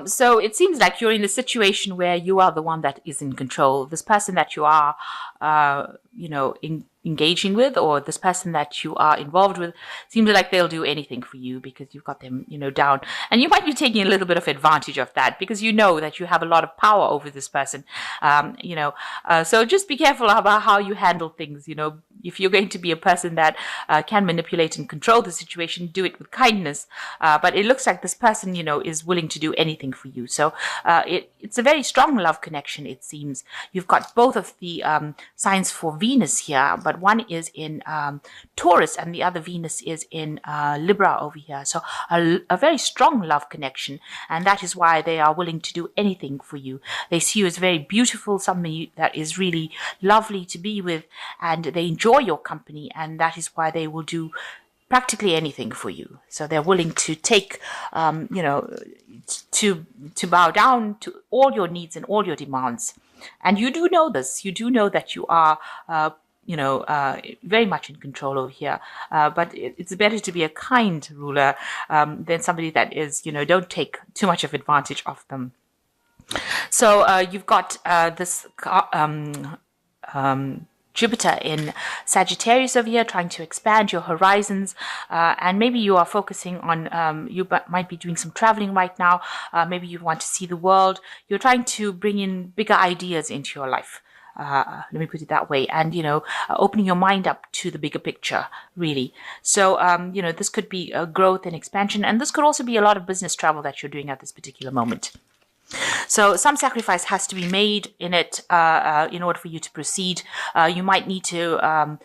So it seems like you're in a situation where you are the one that is in control. This person that you are, engaging with, or this person that you are involved with, seems like they'll do anything for you because you've got them, down. And you might be taking a little bit of advantage of that because you know that you have a lot of power over this person. So just be careful about how you handle things. If you're going to be a person that can manipulate and control the situation, do it with kindness. But it looks like this person, is willing to do anything for you. So it's a very strong love connection, it seems. You've got both of the signs for Venus here, but one is in Taurus and the other Venus is in Libra over here. So a very strong love connection, and that is why they are willing to do anything for you. They see you as very beautiful, somebody that is really lovely to be with, and they enjoy your company, and that is why they will do practically anything for you. So they're willing to take, to bow down to all your needs and all your demands. And you do know this. You do know that you are, very much in control over here. But it's better to be a kind ruler than somebody that is, don't take too much of advantage of them. So you've got this Jupiter in Sagittarius over here, trying to expand your horizons, and maybe you are focusing on, you might be doing some traveling right now, maybe you want to see the world, you're trying to bring in bigger ideas into your life. Let me put it that way, and opening your mind up to the bigger picture, really. So this could be a growth and expansion, and this could also be a lot of business travel that you're doing at this particular moment. So some sacrifice has to be made in it in order for you to proceed. You might need to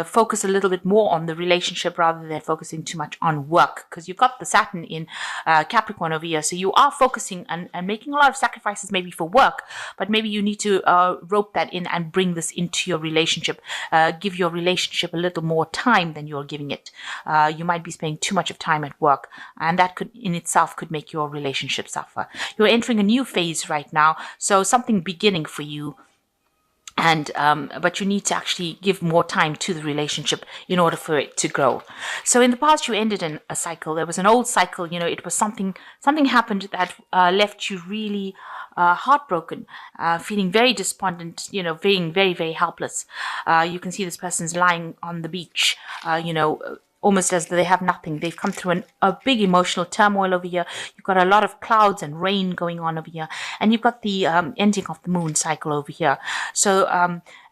focus a little bit more on the relationship rather than focusing too much on work, because you've got the Saturn in Capricorn over here. So you are focusing and making a lot of sacrifices maybe for work, but maybe you need to rope that in and bring this into your relationship. Give your relationship a little more time than you're giving it. You might be spending too much of time at work, and that could in itself could make your relationship suffer. You're entering a new phase right now, so something beginning for you. And but you need to actually give more time to the relationship in order for it to grow. So in the past, you ended in a cycle. There was an old cycle. It was something happened that left you really heartbroken, feeling very despondent. Being very, very helpless. You can see this person's lying on the beach. Almost as though they have nothing. They've come through a big emotional turmoil over here. You've got a lot of clouds and rain going on over here. And you've got the ending of the moon cycle over here. So,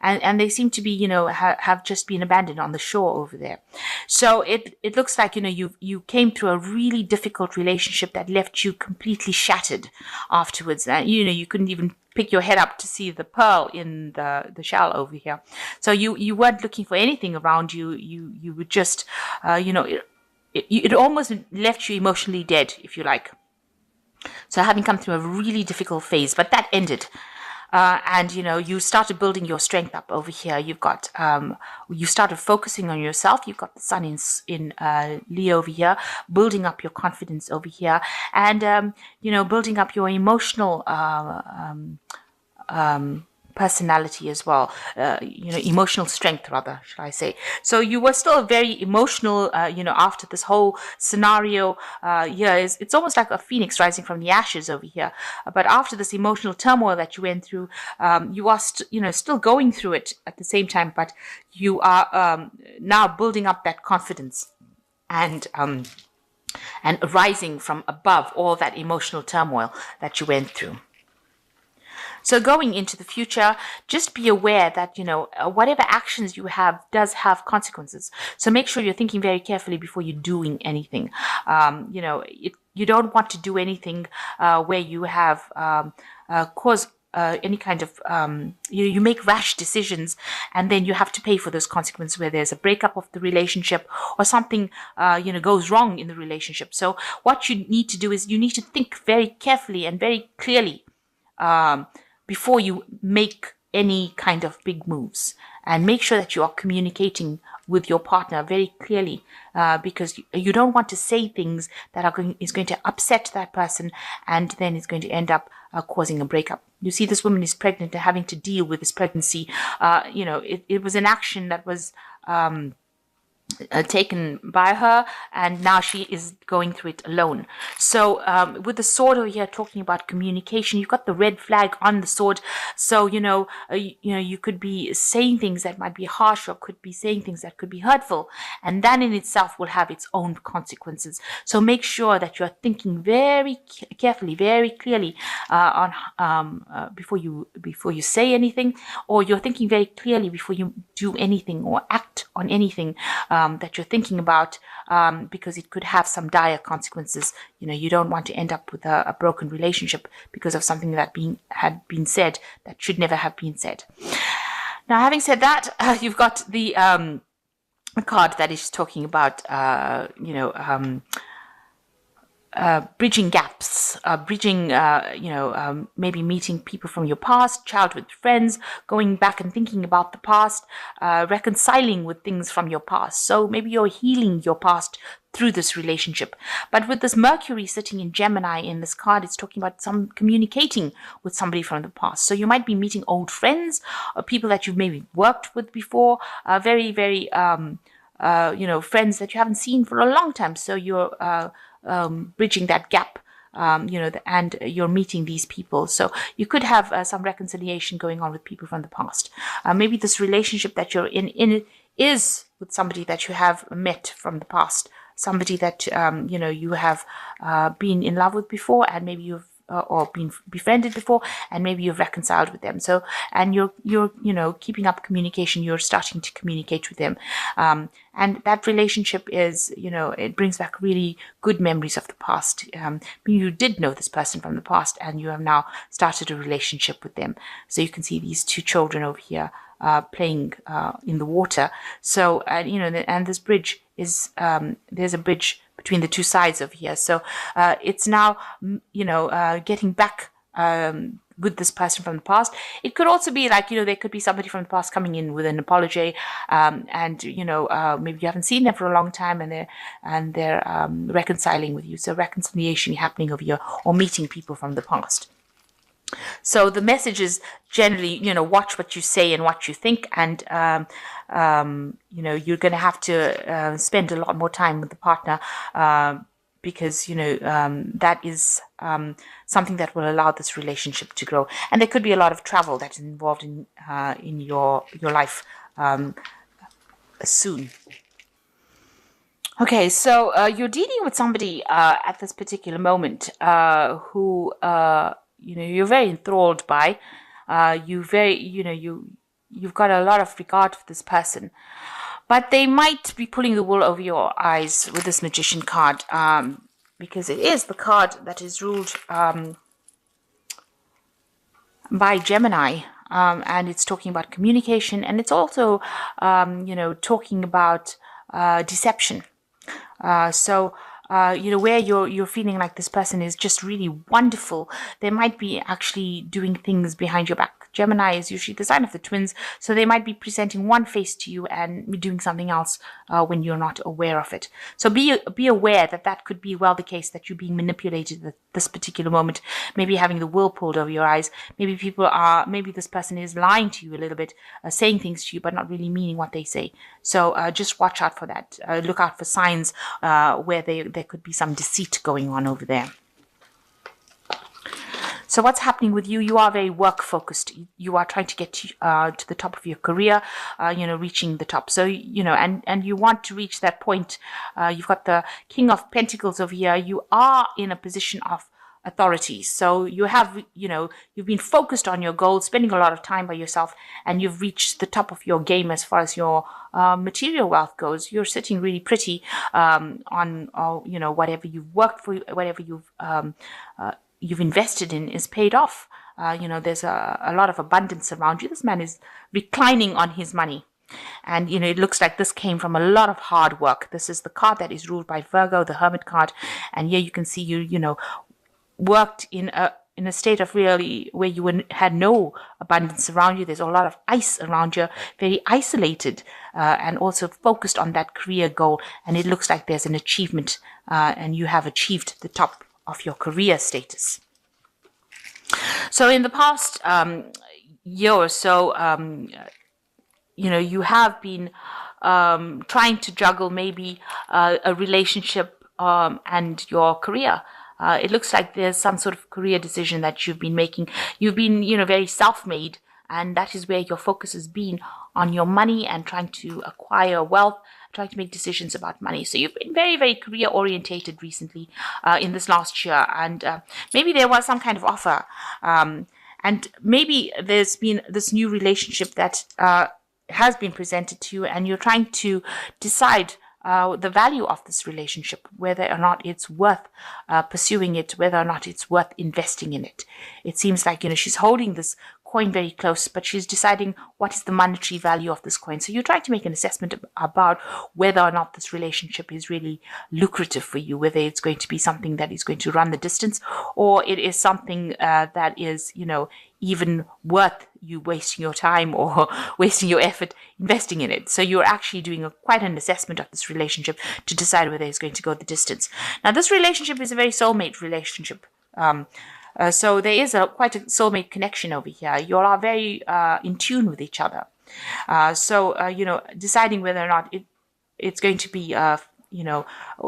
and they seem to be, have just been abandoned on the shore over there. So it looks like, you came through a really difficult relationship that left you completely shattered afterwards. You couldn't even pick your head up to see the pearl in the shell over here. So you weren't looking for anything around you. You would just, it almost left you emotionally dead, if you like. So having come through a really difficult phase, but that ended. And you started building your strength up over here. You've got you started focusing on yourself. You've got the sun in Leo over here, building up your confidence over here, and building up your emotional personality as well, emotional strength rather, should I say. So you were still very emotional, after this whole scenario here. It's almost like a phoenix rising from the ashes over here. But after this emotional turmoil that you went through, you are still going through it at the same time, but you are now building up that confidence and rising from above all that emotional turmoil that you went through. So going into the future, just be aware that, whatever actions you have does have consequences. So make sure you're thinking very carefully before you're doing anything. You don't want to do anything where you have caused any kind of, you make rash decisions and then you have to pay for those consequences where there's a breakup of the relationship or something, goes wrong in the relationship. So what you need to do is you need to think very carefully and very clearly before you make any kind of big moves, and make sure that you are communicating with your partner very clearly, because you don't want to say things that is going to upset that person, and then it's going to end up causing a breakup. You see, this woman is pregnant and having to deal with this pregnancy. It was an action that was taken by her, and now she is going through it alone. So with the sword over here talking about communication, you've got the red flag on the sword. So you could be saying things that might be harsh, or could be saying things that could be hurtful, and that in itself will have its own consequences. So make sure that you're thinking very carefully, very clearly before you say anything, or you're thinking very clearly before you do anything or act on anything that you're thinking about, because it could have some dire consequences. You don't want to end up with a broken relationship because of something that had been said that should never have been said. Now, having said that, you've got the card that is talking about bridging gaps, maybe meeting people from your past, childhood friends, going back and thinking about the past, reconciling with things from your past. So maybe you're healing your past through this relationship. But with this Mercury sitting in Gemini in this card, it's talking about some communicating with somebody from the past. So you might be meeting old friends, or people that you've maybe worked with before, very, very, friends that you haven't seen for a long time. So you're bridging that gap, and you're meeting these people. So you could have some reconciliation going on with people from the past. Maybe this relationship that you're in is with somebody that you have met from the past, somebody that you have been in love with before, and maybe you've or been befriended before, and maybe you've reconciled with them. So, and you're keeping up communication. You're starting to communicate with them, and that relationship is, it brings back really good memories of the past. You did know this person from the past, and you have now started a relationship with them. So you can see these two children over here playing in the water. So, and this bridge is there's a bridge between the two sides of here. So it's now, getting back with this person from the past. It could also be like, there could be somebody from the past coming in with an apology, and maybe you haven't seen them for a long time, and they're reconciling with you. So reconciliation happening over here, or meeting people from the past. So the message is generally, watch what you say and what you think, and you're going to have to spend a lot more time with the partner, because that is something that will allow this relationship to grow. And there could be a lot of travel that is involved in your life soon. Okay, so you're dealing with somebody at this particular moment who you're very enthralled by. You've got a lot of regard for this person, but they might be pulling the wool over your eyes with this Magician card, because it is the card that is ruled by Gemini, and it's talking about communication, and it's also talking about deception. Where you're feeling like this person is just really wonderful, they might be actually doing things behind your back. Gemini is usually the sign of the twins, so they might be presenting one face to you and doing something else when you're not aware of it. So be aware that could be well the case, that you're being manipulated at this particular moment, maybe having the wool pulled over your eyes. Maybe this person is lying to you a little bit, saying things to you but not really meaning what they say. So just watch out for that. Look out for signs where there could be some deceit going on over there. So what's happening with you? You are very work focused. You are trying to get to the top of your career, reaching the top. So, and you want to reach that point. You've got the King of Pentacles over here. You are in a position of authority. So you have, you've been focused on your goals, spending a lot of time by yourself, and you've reached the top of your game as far as your material wealth goes. You're sitting really pretty on, whatever you've worked for, whatever you've invested in is paid off. There's a lot of abundance around you. This man is reclining on his money. And, it looks like this came from a lot of hard work. This is the card that is ruled by Virgo, the Hermit card. And here you can see you worked in a state of really where you had no abundance around you. There's a lot of ice around you, very isolated, and also focused on that career goal. And it looks like there's an achievement, and you have achieved the top of your career status. So in the past year or so, you have been trying to juggle maybe a relationship and your career. It looks like there's some sort of career decision that you've been making. You've been, very self-made, and that is where your focus has been on your money and trying to acquire wealth, trying to make decisions about money. So you've been very, very career orientated recently in this last year. And maybe there was some kind of offer. And maybe there's been this new relationship that has been presented to you, and you're trying to decide the value of this relationship, whether or not it's worth pursuing it, whether or not it's worth investing in it. It seems like, she's holding this coin very close, but she's deciding what is the monetary value of this coin. So you're trying to make an assessment about whether or not this relationship is really lucrative for you, whether it's going to be something that is going to run the distance, or it is something that is, even worth you wasting your time or wasting your effort investing in it. So you're actually doing quite an assessment of this relationship to decide whether it's going to go the distance. Now, this relationship is a very soulmate relationship. So there is quite a soulmate connection over here. You all are very in tune with each other. So deciding whether or not it's going to be,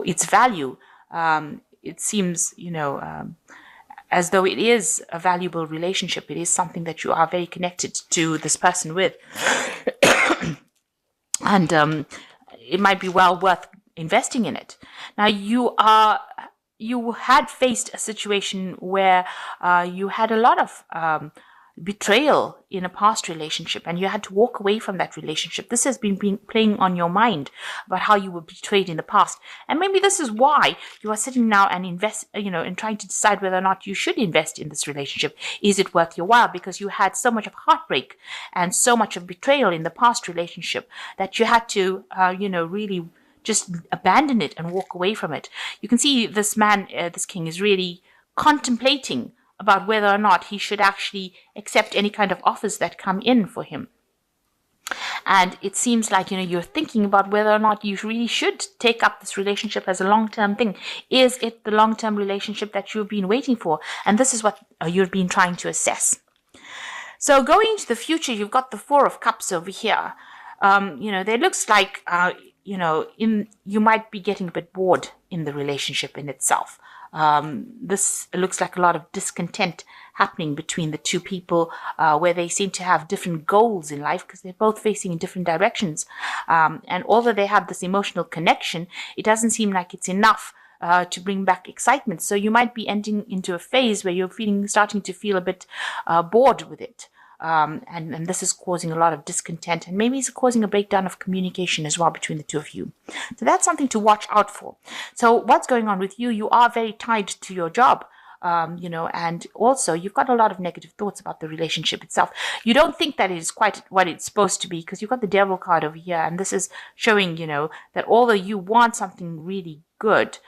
its value, it seems, as though it is a valuable relationship. It is something that you are very connected to this person with. And it might be well worth investing in it. Now, you had faced a situation where you had a lot of betrayal in a past relationship, and you had to walk away from that relationship. This has been playing on your mind about how you were betrayed in the past, and maybe this is why you are sitting now and and trying to decide whether or not you should invest in this relationship. Is it worth your while? Because you had so much of heartbreak and so much of betrayal in the past relationship that you had to really just abandon it and walk away from it. You can see this man, this king, is really contemplating about whether or not he should actually accept any kind of offers that come in for him. And it seems like, you're thinking about whether or not you really should take up this relationship as a long-term thing. Is it the long-term relationship that you've been waiting for? And this is what you've been trying to assess. So going into the future, you've got the Four of Cups over here. There looks like, you might be getting a bit bored in the relationship in itself. This looks like a lot of discontent happening between the two people, where they seem to have different goals in life because they're both facing in different directions. And although they have this emotional connection, it doesn't seem like it's enough to bring back excitement. So you might be ending into a phase where you're starting to feel a bit bored with it. And this is causing a lot of discontent, and maybe it's causing a breakdown of communication as well between the two of you. So that's something to watch out for. So what's going on with you? You are very tied to your job, and also you've got a lot of negative thoughts about the relationship itself. You don't think that it is quite what it's supposed to be because you've got the Devil card over here, and this is showing, that although you want something really good,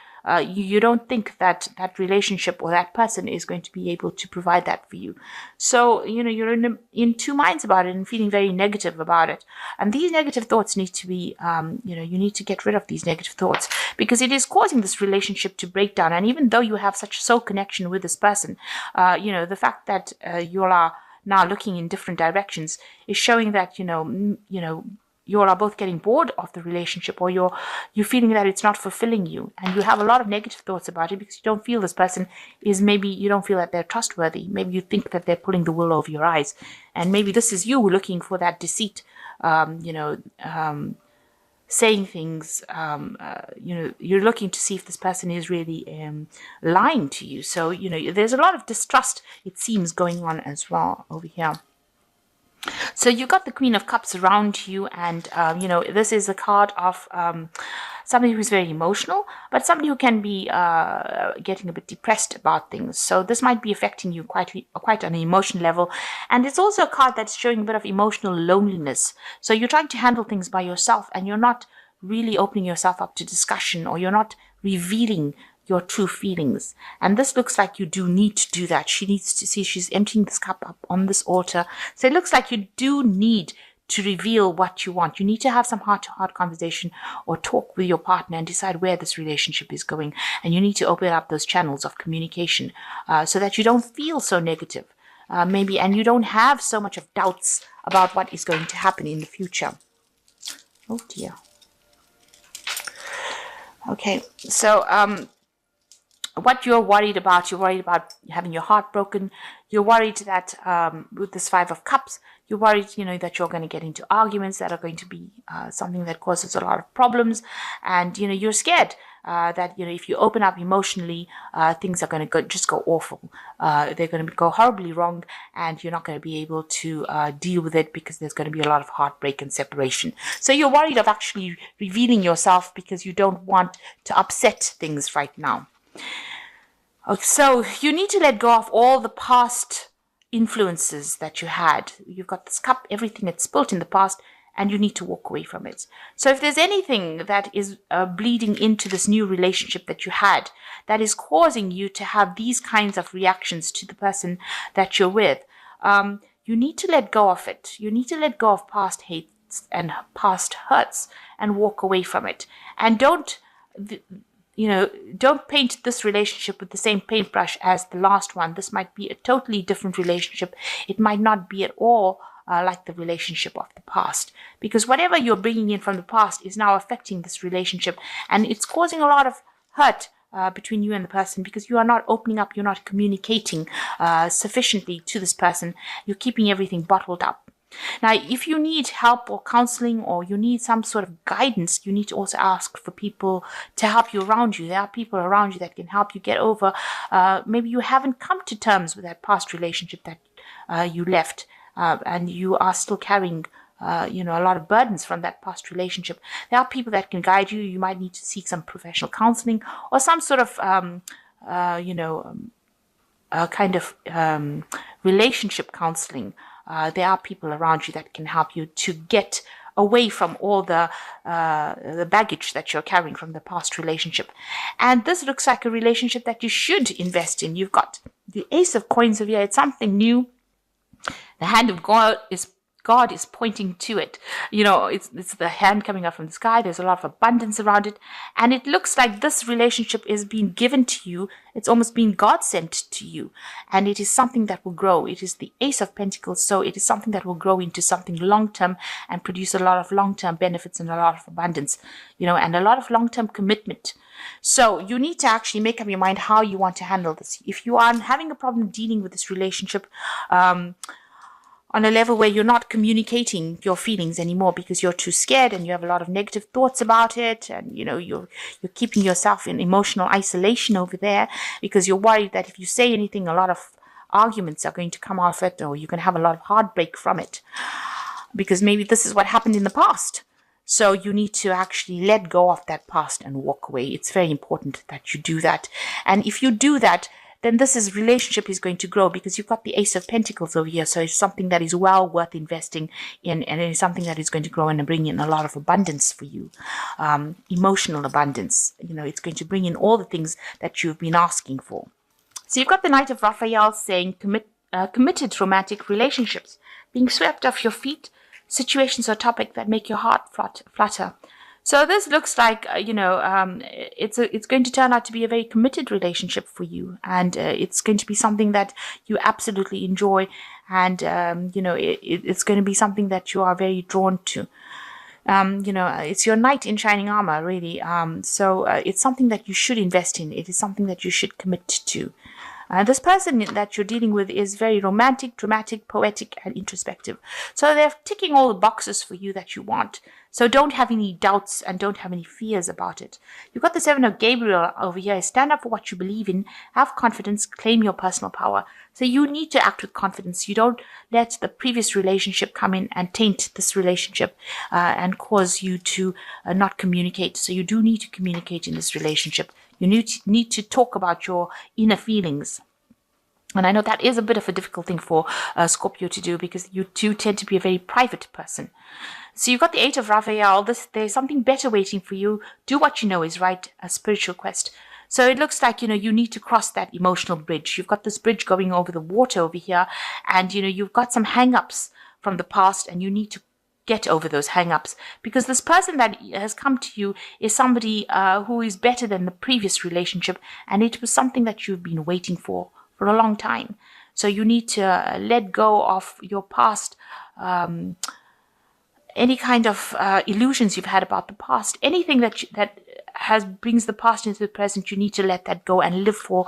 you don't think that relationship or that person is going to be able to provide that for you. So, you're in two minds about it and feeling very negative about it. And these negative thoughts need to be, you need to get rid of these negative thoughts because it is causing this relationship to break down. And even though you have such a soul connection with this person, the fact that you are now looking in different directions is showing that, you all are both getting bored of the relationship, or you're feeling that it's not fulfilling you, and you have a lot of negative thoughts about it because you don't feel this person is, maybe you don't feel that they're trustworthy. Maybe you think that they're pulling the wool over your eyes, and maybe this is you looking for that deceit, saying things, you're looking to see if this person is really lying to you. So, there's a lot of distrust, it seems, going on as well over here. So you've got the Queen of Cups around you, and, this is a card of somebody who's very emotional, but somebody who can be getting a bit depressed about things. So this might be affecting you quite on an emotional level. And it's also a card that's showing a bit of emotional loneliness. So you're trying to handle things by yourself, and you're not really opening yourself up to discussion, or you're not revealing your true feelings. And this looks like you do need to do that. She needs to see, she's emptying this cup up on this altar. So it looks like you do need to reveal what you want. You need to have some heart-to-heart conversation or talk with your partner and decide where this relationship is going. And you need to open up those channels of communication so that you don't feel so negative, and you don't have so much of doubts about what is going to happen in the future. Oh dear. Okay, so what you're worried about having your heart broken. You're worried that with this Five of Cups, you're worried, that you're going to get into arguments that are going to be something that causes a lot of problems. And, you're scared that, if you open up emotionally, things are going to just go awful. They're going to go horribly wrong, and you're not going to be able to deal with it because there's going to be a lot of heartbreak and separation. So you're worried of actually revealing yourself because you don't want to upset things right now. So you need to let go of all the past influences that you had. You've got this cup, everything that's built in the past, and you need to walk away from it. So if there's anything that is bleeding into this new relationship that you had that is causing you to have these kinds of reactions to the person that you're with, you need to let go of it. You need to let go of past hates and past hurts and walk away from it. And don't paint this relationship with the same paintbrush as the last one. This might be a totally different relationship. It might not be at all like the relationship of the past, because whatever you're bringing in from the past is now affecting this relationship, and it's causing a lot of hurt between you and the person, because you are not opening up, you're not communicating sufficiently to this person. You're keeping everything bottled up. Now, if you need help or counseling, or you need some sort of guidance, you need to also ask for people to help you around you. There are people around you that can help you get over. Maybe you haven't come to terms with that past relationship that you left, and you are still carrying a lot of burdens from that past relationship. There are people that can guide you. You might need to seek some professional counseling or some sort of kind of relationship counseling. There are people around you that can help you to get away from all the baggage that you're carrying from the past relationship. And this looks like a relationship that you should invest in. You've got the Ace of Coins over here. It's something new. The hand of God is pointing to it. It's the hand coming up from the sky. There's a lot of abundance around it. And it looks like this relationship is being given to you. It's almost being God sent to you. And it is something that will grow. It is the Ace of Pentacles. So it is something that will grow into something long-term and produce a lot of long-term benefits and a lot of abundance, and a lot of long-term commitment. So you need to actually make up your mind how you want to handle this. If you are having a problem dealing with this relationship, on a level where you're not communicating your feelings anymore because you're too scared and you have a lot of negative thoughts about it, and you're keeping yourself in emotional isolation over there because you're worried that if you say anything, a lot of arguments are going to come out of it, or you can have a lot of heartbreak from it, because maybe this is what happened in the past. So you need to actually let go of that past and walk away. It's very important that you do that. And if you do that, then this relationship is going to grow, because you've got the Ace of Pentacles over here. So it's something that is well worth investing in, and it is something that is going to grow and bring in a lot of abundance for you. Emotional abundance. It's going to bring in all the things that you've been asking for. So you've got the Knight of Raphael saying committed romantic relationships, being swept off your feet, situations or topic that make your heart flutter. So this looks like, it's going to turn out to be a very committed relationship for you. And it's going to be something that you absolutely enjoy. And, it's going to be something that you are very drawn to. It's your knight in shining armor, really. So it's something that you should invest in. It is something that you should commit to. This person that you're dealing with is very romantic, dramatic, poetic, and introspective. So they're ticking all the boxes for you that you want. So don't have any doubts and don't have any fears about it. You've got the Seven of Gabriel over here. Stand up for what you believe in. Have confidence. Claim your personal power. So you need to act with confidence. You don't let the previous relationship come in and taint this relationship and cause you to not communicate. So you do need to communicate in this relationship. You need to talk about your inner feelings. And I know that is a bit of a difficult thing for Scorpio to do, because you do tend to be a very private person. So you've got the Eight of Raphael. There's something better waiting for you. Do what you know is right, a spiritual quest. So it looks like, you need to cross that emotional bridge. You've got this bridge going over the water over here, and, you've got some hang-ups from the past, and you need to get over those hang-ups, because this person that has come to you is somebody who is better than the previous relationship, and it was something that you've been waiting for a long time. So you need to let go of your past any kind of illusions you've had about the past, anything that brings the past into the present, you need to let that go and live for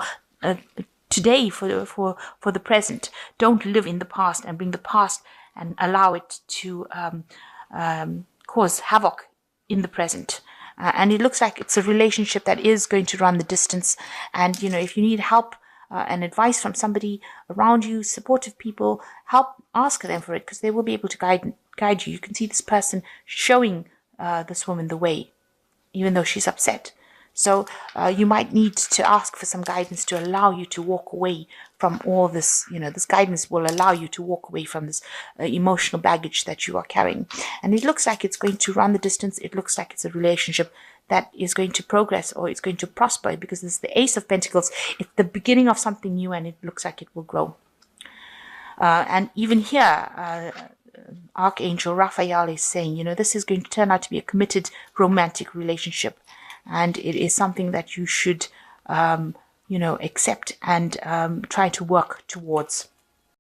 today, for the present. Don't live in the past and bring the past and allow it to cause havoc in the present. And it looks like it's a relationship that is going to run the distance. And, you know, if you need help and advice from somebody around you, supportive people, ask them for it, because they will be able to guide you. You can see this person showing this woman the way, even though she's upset. So you might need to ask for some guidance to allow you to walk away from all this. You know, this guidance will allow you to walk away from this emotional baggage that you are carrying. And it looks like it's going to run the distance. It looks like it's a relationship that is going to progress, or it's going to prosper, because it's the Ace of Pentacles. It's the beginning of something new, and it looks like it will grow. And even here, Archangel Raphael is saying, you know, this is going to turn out to be a committed romantic relationship. And it is something that you should, you know, accept and try to work towards.